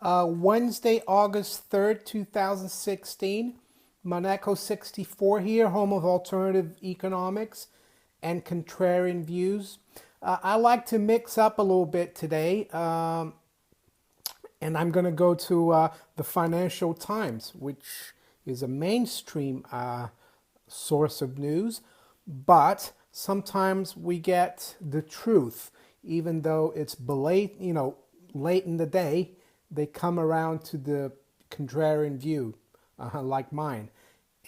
Wednesday, August 3rd, 2016. Monaco 64 here, home of alternative economics and contrarian views. I like to mix up a little bit today, and I'm going to go to the Financial Times, which is a mainstream source of news, but sometimes we get the truth, even though it's late in the day. They come around to the contrarian view, like mine.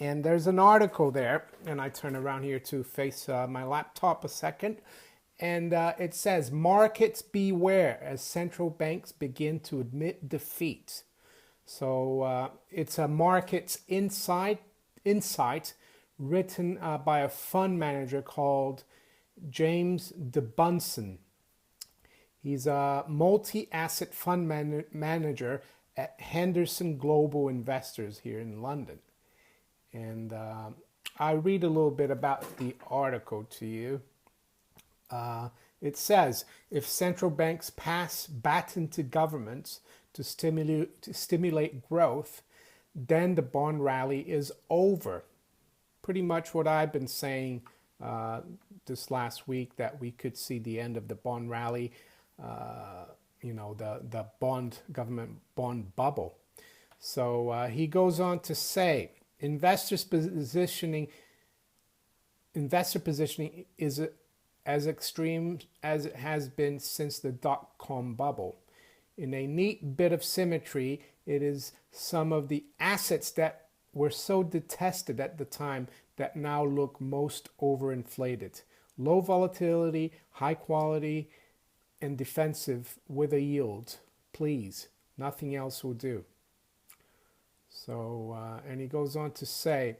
And there's an article there, and I turn around here to face my laptop a second, and it says, "Markets beware as central banks begin to admit defeat." So it's a markets insight written by a fund manager called James de Bunsen. He's a multi-asset fund manager at Henderson Global Investors here in London. And I read a little bit about the article to you. It says, if central banks pass baton to governments to stimulate growth, then the bond rally is over. Pretty much what I've been saying this last week, that we could see the end of the bond rally, the government bond bubble. So he goes on to say, investor positioning is as extreme as it has been since the dot-com bubble. In a neat bit of symmetry, it is some of the assets that were so detested at the time that now look most overinflated. Low volatility, high quality, and defensive with a yield. Please, nothing else will do. So, and he goes on to say,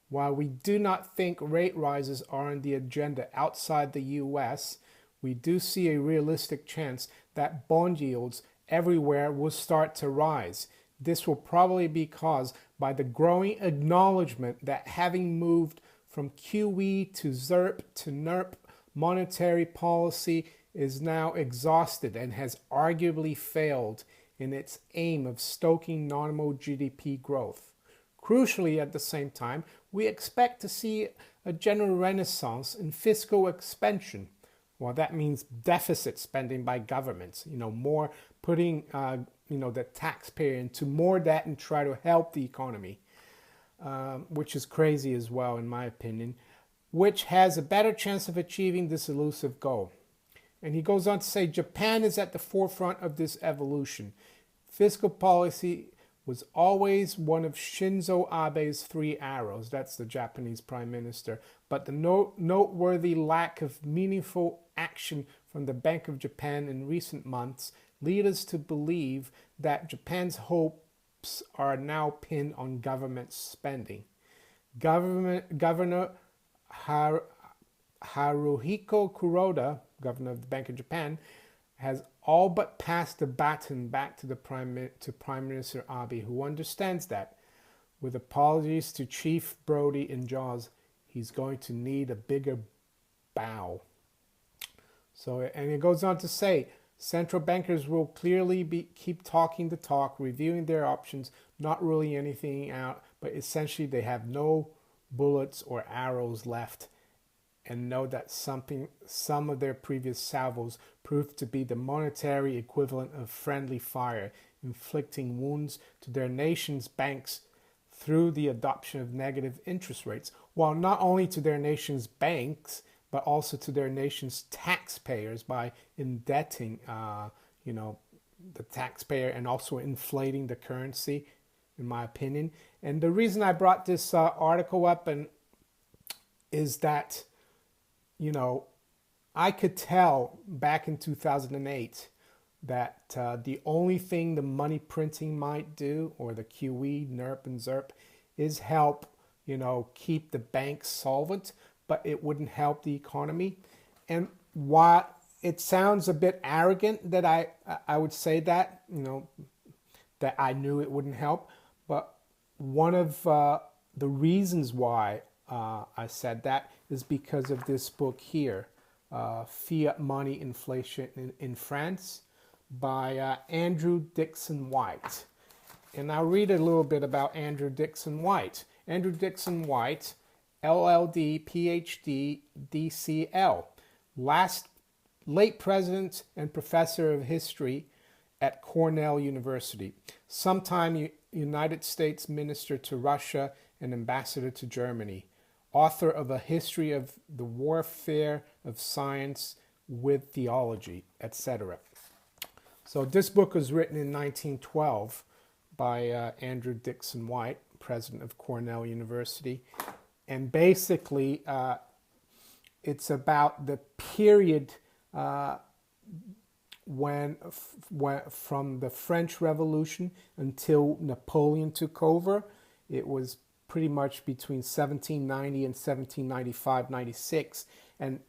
while we do not think rate rises are on the agenda outside the US, we do see a realistic chance that bond yields everywhere will start to rise. This will probably be caused by the growing acknowledgement that having moved from QE to ZERP to NERP, monetary policy is now exhausted and has arguably failed in its aim of stoking nominal GDP growth. Crucially, at the same time, we expect to see a general renaissance in fiscal expansion. Well, that means deficit spending by governments, more putting, the taxpayer into more debt and try to help the economy, which is crazy as well, in my opinion, which has a better chance of achieving this elusive goal. And he goes on to say, Japan is at the forefront of this evolution. Fiscal policy was always one of Shinzo Abe's three arrows. That's the Japanese prime minister. But the noteworthy lack of meaningful action from the Bank of Japan in recent months lead us to believe that Japan's hopes are now pinned on government spending. Governor Haruhiko Kuroda, governor of the Bank of Japan, has all but passed the baton back to Prime Minister Abe, who understands that, with apologies to Chief Brody in Jaws, he's going to need a bigger bow. So, and it goes on to say, central bankers will clearly keep talking the talk, reviewing their options, not ruling anything out, but essentially they have no bullets or arrows left, and know that some of their previous salvos proved to be the monetary equivalent of friendly fire, inflicting wounds to their nation's banks through the adoption of negative interest rates, while not only to their nation's banks, but also to their nation's taxpayers by indebting, the taxpayer, and also inflating the currency, in my opinion. And the reason I brought this article up is that, I could tell back in 2008 that the only thing the money printing might do, or the QE, NERP, and ZERP, is help, keep the banks solvent, but it wouldn't help the economy. And while it sounds a bit arrogant that I would say that, that I knew it wouldn't help, but one of the reasons why I said that is because of this book here, Fiat Money, Inflation in France by Andrew Dixon White. And I'll read a little bit about Andrew Dixon White. Andrew Dixon White, LLD, PhD, DCL, late president and professor of history at Cornell University, sometime United States minister to Russia and ambassador to Germany, author of A History of the Warfare of Science with Theology, etc. So this book was written in 1912 by Andrew Dixon White, president of Cornell University. And basically, it's about the period from the French Revolution until Napoleon took over. It was pretty much between 1790 and 1795-96. And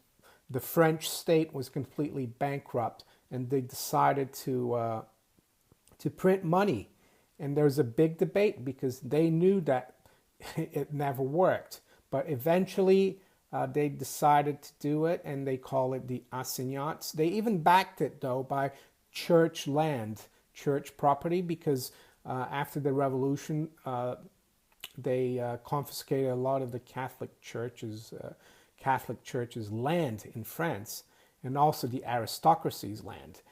the French state was completely bankrupt, and they decided to print money. And there's a big debate because they knew that it never worked. But eventually they decided to do it, and they call it the assignats. They even backed it, though, by church land, church property, because after the revolution, they confiscated a lot of the Catholic Church's land in France, and also the aristocracy's land.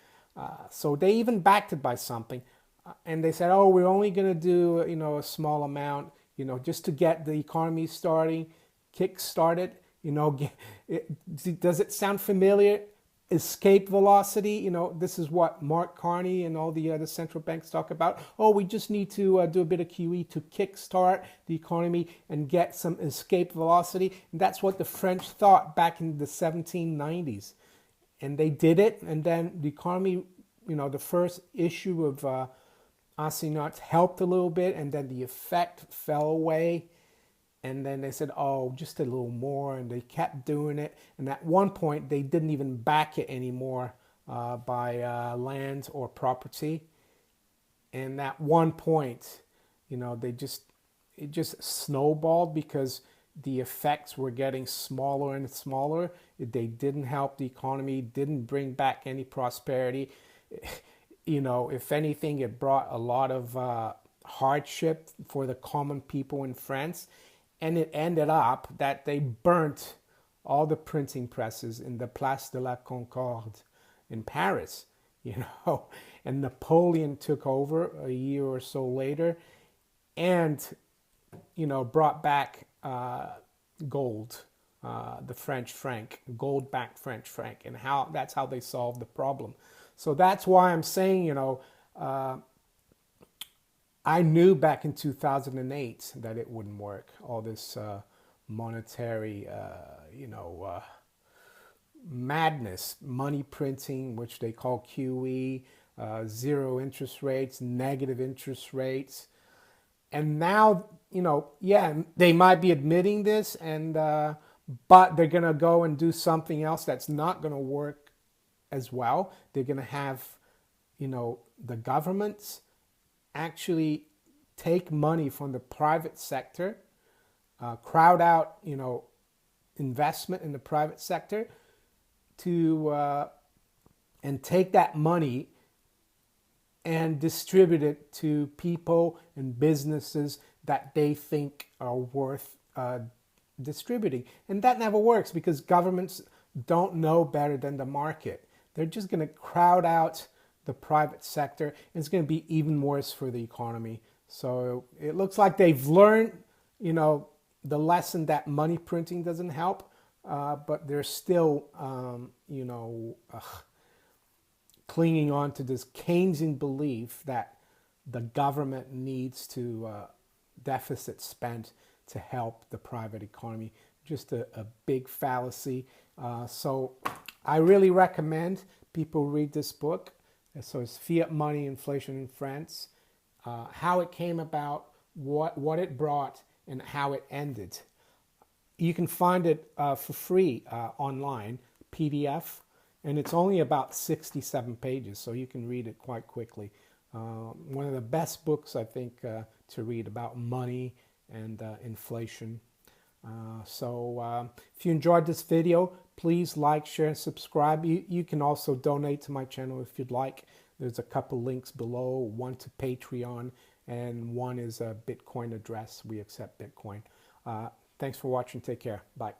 So they even backed it by something. And they said, "Oh, we're only going to do, a small amount, just to get the economy starting, kick-started." Does it sound familiar? Escape velocity. This is what Mark Carney and all the other central banks talk about. Oh, we just need to do a bit of QE to kick-start the economy and get some escape velocity. And that's what the French thought back in the 1790s. And they did it. And then the economy, the first issue of assignats helped a little bit, and then the effect fell away. And then they said, "Oh, just a little more," and they kept doing it. And at one point, they didn't even back it anymore by land or property. And at one point, it just snowballed because the effects were getting smaller and smaller. They didn't help the economy, didn't bring back any prosperity. If anything, it brought a lot of hardship for the common people in France. And it ended up that they burnt all the printing presses in the Place de la Concorde in Paris, And Napoleon took over a year or so later and, brought back gold, the French franc, gold-backed French franc, and that's how they solved the problem. So that's why I'm saying, I knew back in 2008 that it wouldn't work. All this monetary, madness, money printing, which they call QE, zero interest rates, negative interest rates. And now, they might be admitting this, and but they're going to go and do something else that's not going to work as well. They're going to have, the governments actually take money from the private sector, crowd out, investment in the private sector and take that money and distribute it to people and businesses that they think are worth distributing. And that never works because governments don't know better than the market. They're just going to crowd out the private sector, and it's going to be even worse for the economy. So it looks like they've learned, the lesson that money printing doesn't help, but they're still, clinging on to this Keynesian belief that the government needs to deficit spend to help the private economy. Just a big fallacy. So I really recommend people read this book. So it's Fiat Money, Inflation in France, how it came about, what it brought, and how it ended. You can find it for free online, PDF, and it's only about 67 pages, so you can read it quite quickly. One of the best books, I think, to read about money and inflation. So if you enjoyed this video, Please like, share, and subscribe. You can also donate to my channel if you'd like. There's a couple links below, one to Patreon and one is a Bitcoin address. We accept Bitcoin. Thanks for watching. Take care. Bye.